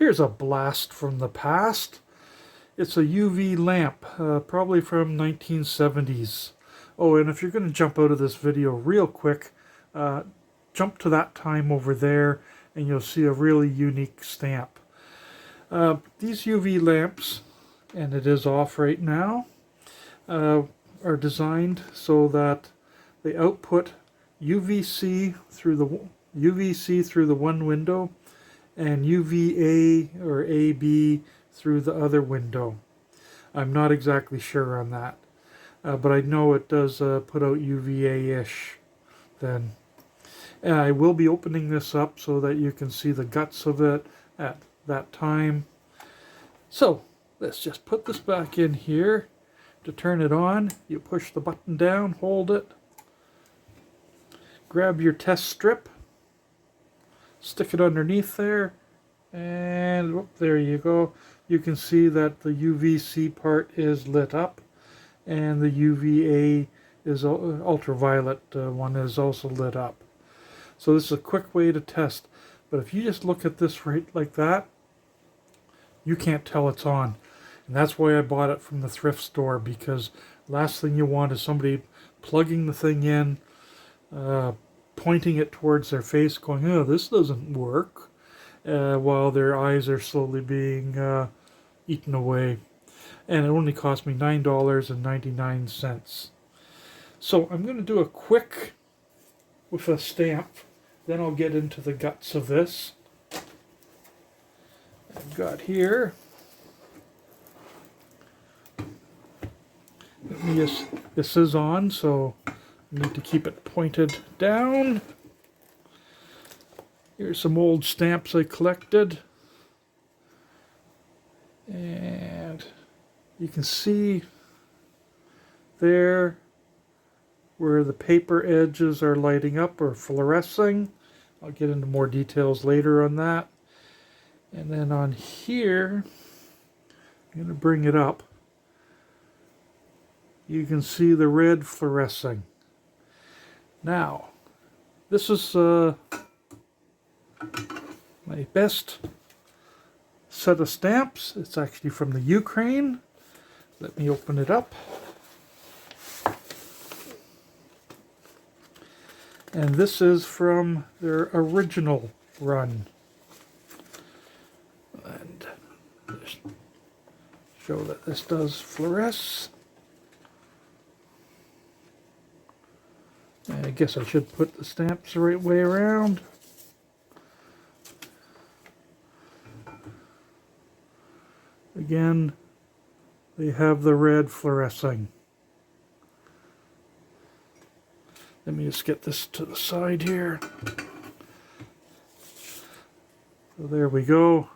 Here's a blast from the past. It's a UV lamp, probably from 1970s. Oh, and if you're going to jump out of this video real quick, jump to that time over there and you'll see a really unique stamp. These UV lamps, and it is off right now, are designed so that they output UVC through the one window and UVA or AB through the other window. I'm not exactly sure on that, but I know it does put out UVA-ish then. And I will be opening this up so that you can see the guts of it at that time. So let's just put this back in here. To turn it on, you push the button down, hold it, grab your test strip, stick it underneath there, and whoop, there you go. You can see that the UVC part is lit up and the UVA is ultraviolet one is also lit up. So this is a quick way to test, but if you just look at this right like that, you can't tell it's on. And that's why I bought it from the thrift store, because last thing you want is somebody plugging the thing in, pointing it towards their face going, oh, this doesn't work, while their eyes are slowly being eaten away. And it only cost me $9.99. So I'm going to do a quick with a stamp, then I'll get into the guts of this. I've got here, this is on, so I need to keep it pointed down. Here's some old stamps I collected. And you can see there where the paper edges are lighting up or fluorescing. I'll get into more details later on that. And then on here, I'm going to bring it up. You can see the red fluorescing. Now, this is my best set of stamps. It's actually from the Ukraine. Let me open it up. And this is from their original run. And just show that this does fluoresce. I guess I should put the stamps the right way around. Again, they have the red fluorescing. Let me just get this to the side here. So there we go.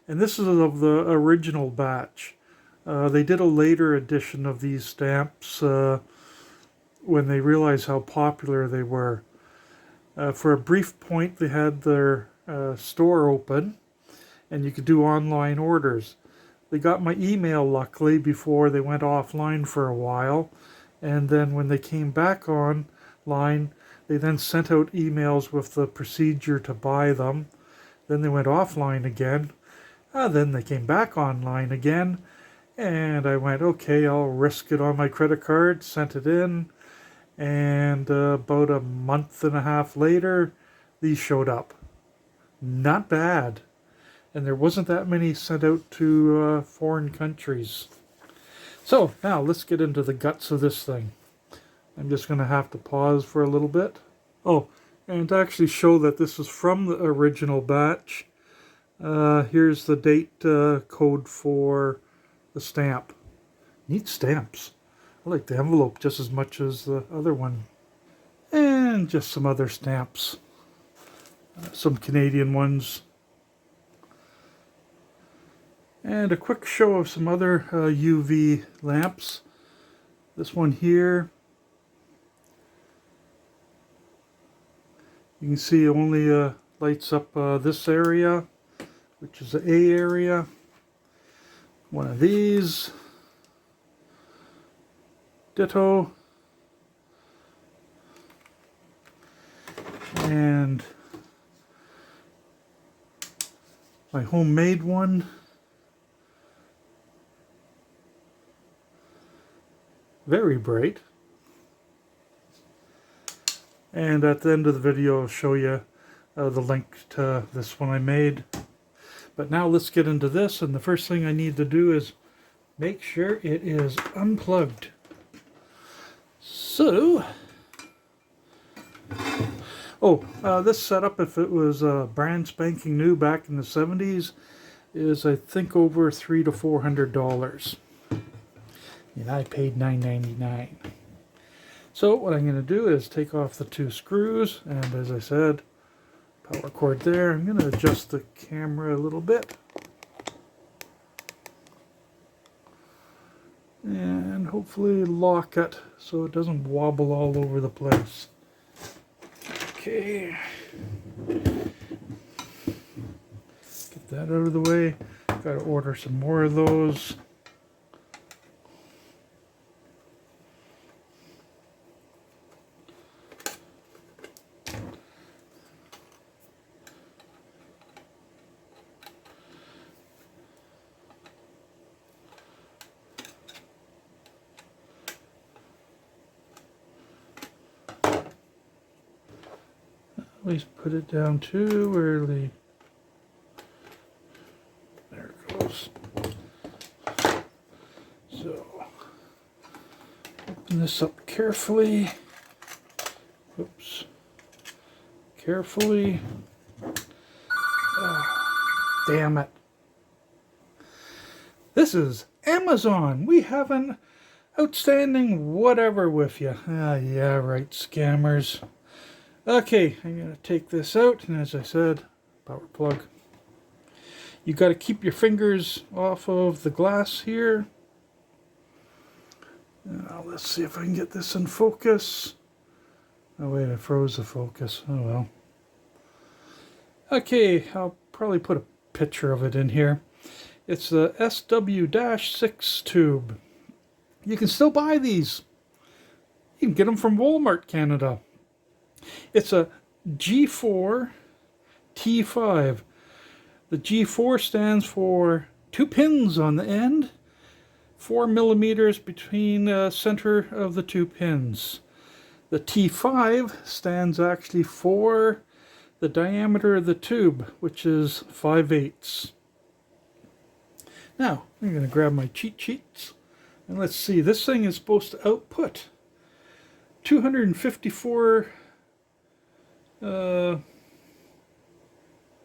And this is of the original batch. They did a later edition of these stamps when they realized how popular they were. For a brief point, they had their store open and you could do online orders. They got my email, luckily, before they went offline for a while. And then when they came back online, they then sent out emails with the procedure to buy them. Then they went offline again. Then they came back online again. And I went, okay, I'll risk it on my credit card, sent it in. And about a month and a half later, these showed up. Not bad. And there wasn't that many sent out to foreign countries. So now let's get into the guts of this thing. I'm just going to have to pause for a little bit. Oh, and to actually show that this is from the original batch, here's the date code for the stamp. Neat stamps. I like the envelope just as much as the other one. And just some other stamps. Some Canadian ones. And a quick show of some other UV lamps. This one here, you can see it only lights up this area, which is the A area. One of these, ditto, and my homemade one. Very bright. And at the end of the video I'll show you the link to this one I made. But now let's get into this, and the first thing I need to do is make sure it is unplugged. So, this setup, if it was brand spanking new back in the 70s, is I think over $300 to $400. And I paid $9.99. So what I'm going to do is take off the two screws, and as I said, power cord there. I'm going to adjust the camera a little bit. And hopefully lock it so it doesn't wobble all over the place. Okay. Get that out of the way. Got to order some more of those. At least put it down to where the, there it goes. So, open this up carefully. Oops. Carefully. Oh, damn it. This is Amazon. We have an outstanding whatever with you. Ah, yeah, right, scammers. Okay, I'm going to take this out, and as I said, power plug. You got to keep your fingers off of the glass here. Now let's see if I can get this in focus. Oh wait, I froze the focus. Oh well. Okay, I'll probably put a picture of it in here. It's the SW-6 tube. You can still buy these. You can get them from Walmart, Canada. It's a G4 T5. The G4 stands for 2 pins on the end, 4 millimeters between the center of the 2 pins. The T5 stands actually for the diameter of the tube, which is 5/8. Now, I'm going to grab my cheat sheets, and let's see. This thing is supposed to output 254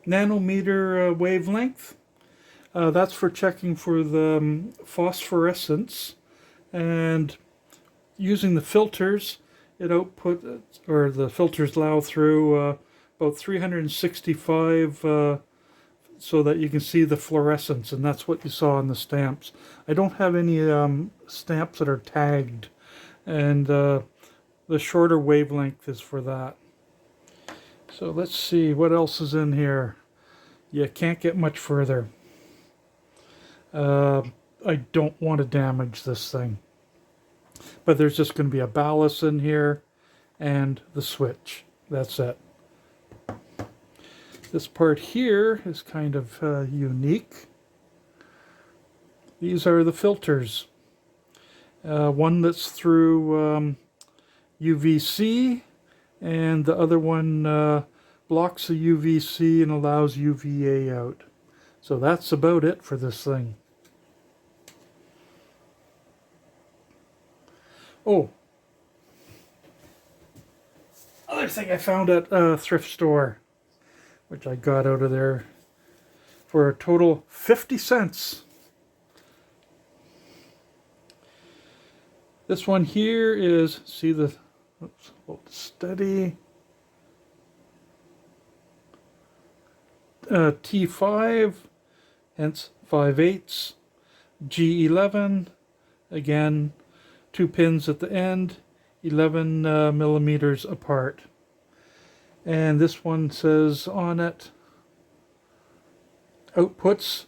nanometer wavelength. That's for checking for the phosphorescence, and using the filters, it output, or the filters allow through about 365 so that you can see the fluorescence, and that's what you saw on the stamps. I don't have any stamps that are tagged, and the shorter wavelength is for that. So let's see what else is in here. You can't get much further. I don't want to damage this thing. But there's just going to be a ballast in here and the switch. That's it. This part here is kind of unique. These are the filters. One that's through UVC, and the other one blocks the UVC and allows UVA out. So that's about it for this thing. Oh, other thing I found at a thrift store, which I got out of there for a total 50 cents. This one here is, see the, oops, hold steady. T5, hence 5/8. G11, again, 2 pins at the end, 11 millimeters apart. And this one says on it, outputs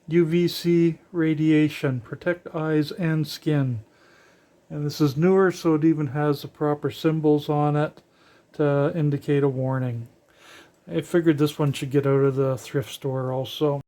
UVC radiation, protect eyes and skin. And this is newer, so it even has the proper symbols on it to indicate a warning. I figured this one should get out of the thrift store also.